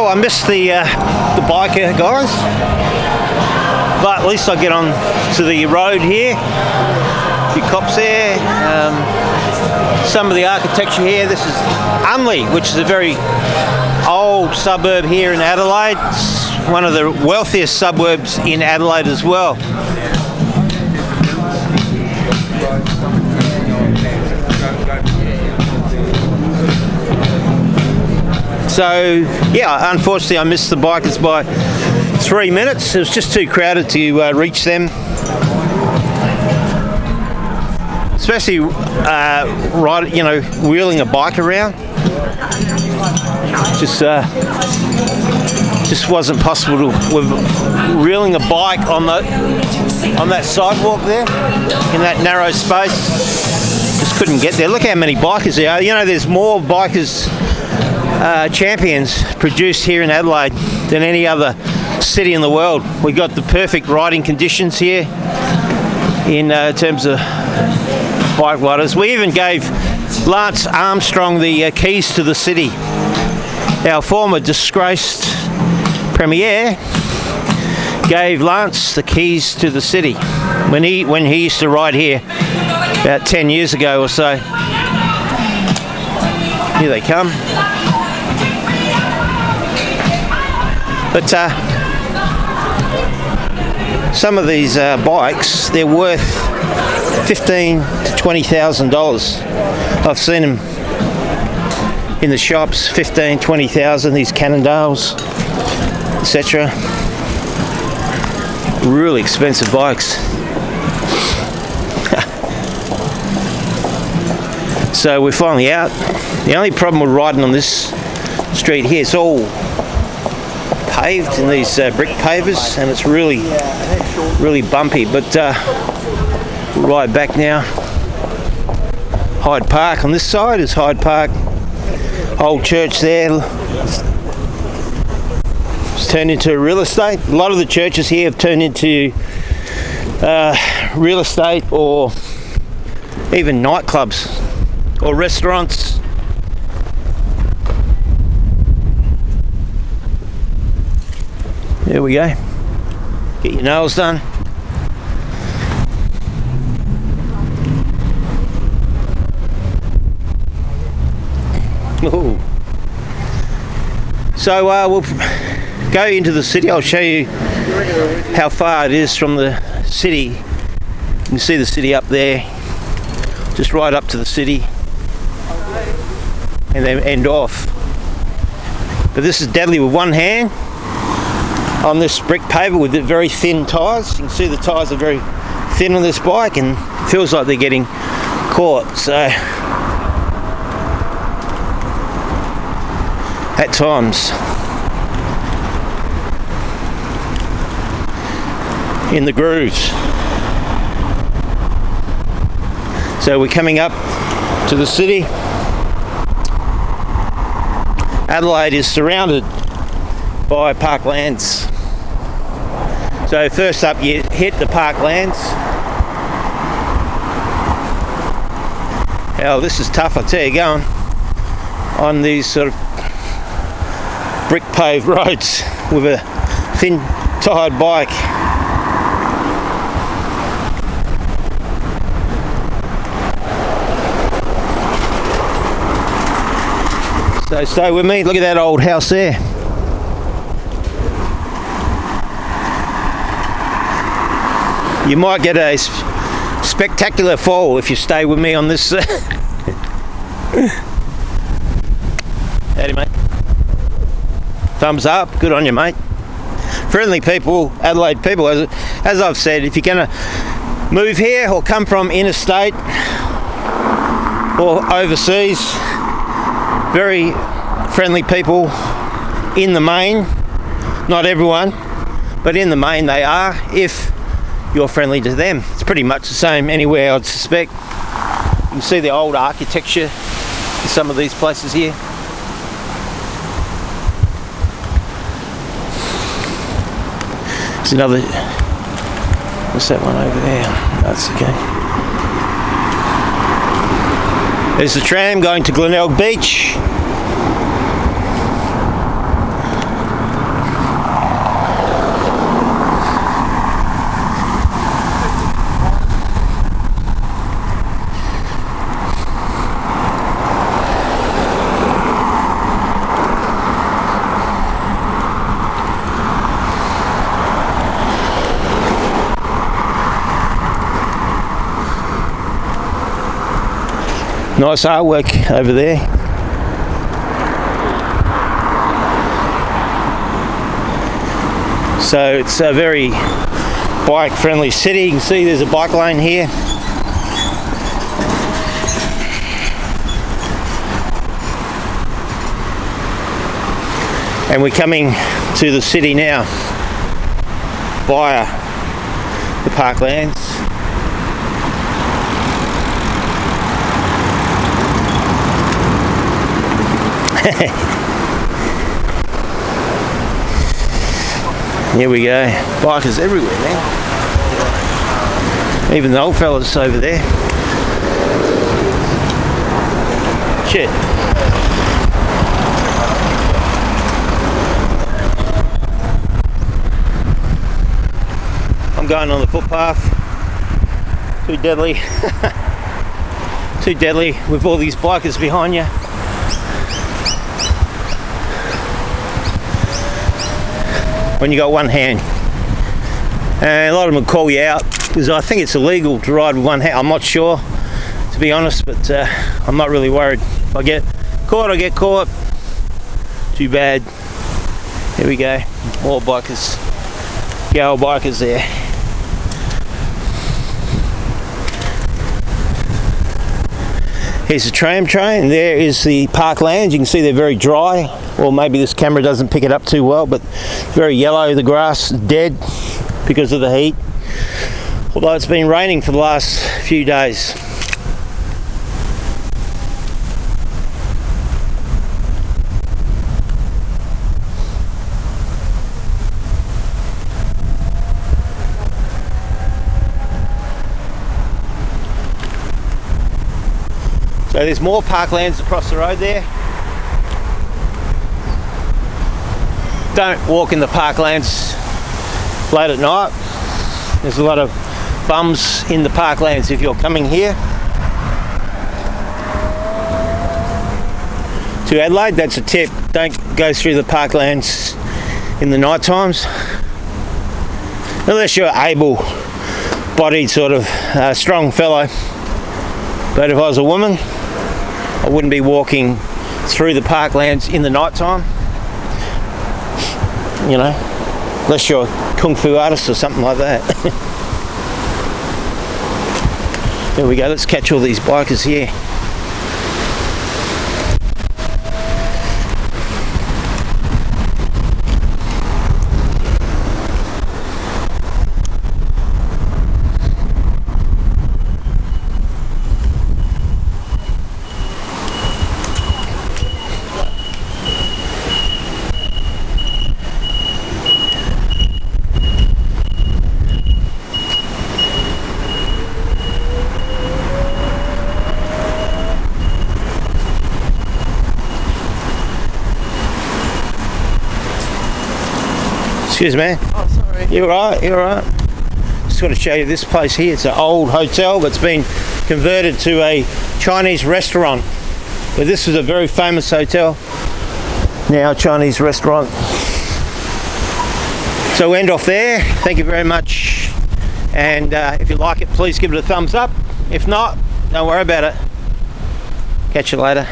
I missed the biker guys, but at least I get on to the road here. A few cops there. Some of the architecture here. This is Unley, which is a very old suburb here in Adelaide. It's one of the wealthiest suburbs in Adelaide as well. So yeah, unfortunately I missed the bikers by 3 minutes. It was just too crowded to reach them, especially wheeling a bike around. Just wasn't possible to with wheeling a bike on that sidewalk there in that narrow space. Just couldn't get there. Look how many bikers there are. You know, there's more bikers champions produced here in Adelaide than any other city in the world. We got the perfect riding conditions here in terms of bike riders. We even gave Lance Armstrong the keys to the city. Our former disgraced premier gave Lance the keys to the city when he used to ride here about 10 years ago or so. Here they come. But some of these bikes, they're worth $15,000 to $20,000. I've seen them in the shops, $15,000, $20,000. These Cannondales, etc. Really expensive bikes. So we're finally out. The only problem with riding on this street here, it's all paved in these brick pavers, and it's really bumpy. But we'll ride back now. Hyde Park on this side is Hyde Park. Old church there. It's turned into real estate. A lot of the churches here have turned into real estate, or even nightclubs or restaurants. There we go. Get your nails done. Ooh. So we'll go into the city. I'll show you how far it is from the city. You can see the city up there. Just right up to the city. And then end off. But this is deadly with one hand on this brick paver with the very thin tyres. You can see the tyres are very thin on this bike, and it feels like they're getting caught. So at times in the grooves. So we're coming up to the city. Adelaide is surrounded by parklands. So first up you hit the parklands. Oh, this is tough, I tell you, going on these sort of brick paved roads with a thin tired bike. So stay with me, look at that old house there. You might get a spectacular fall if you stay with me on this. Howdy, mate. Thumbs up, good on you, mate. Friendly people, Adelaide people. As I've said, if you're going to move here or come from interstate or overseas, very friendly people in the main. Not everyone, but in the main they are, if you're friendly to them. It's pretty much the same anywhere, I'd suspect. You can see the old architecture in some of these places here. There's another, what's that one over there? That's okay. There's the tram going to Glenelg Beach. Nice artwork over there. So it's a very bike friendly city. You can see there's a bike lane here. And we're coming to the city now via the parklands. Here we go. Bikers everywhere, man. Even the old fellas over there. Shit. I'm going on the footpath. Too deadly. Too deadly with all these bikers behind you. When you got one hand, and a lot of them will call you out because I think it's illegal to ride with one hand. I'm not sure, to be honest, but I'm not really worried. If I get caught, I get caught. Too bad. Here we go, more bikers, gal bikers there. Here's the tram train. There is the parklands. You can see they're very dry. Or maybe this camera doesn't pick it up too well, but very yellow. The grass is dead because of the heat. Although it's been raining for the last few days. So there's more parklands across the road there. Don't walk in the parklands late at night. There's a lot of bums in the parklands if you're coming here to Adelaide. That's a tip. Don't go through the parklands in the night times unless you're able-bodied sort of strong fellow. But if I was a woman, I wouldn't be walking through the parklands in the night time. You know, unless you're a kung fu artist or something like that. There we go, let's catch all these bikers here. Excuse me. Oh, sorry. You're right, you're right. Just got to show you this place here. It's an old hotel that's been converted to a Chinese restaurant. But this was a very famous hotel, now a Chinese restaurant. So we end off there. Thank you very much. And if you like it, please give it a thumbs up. If not, don't worry about it. Catch you later.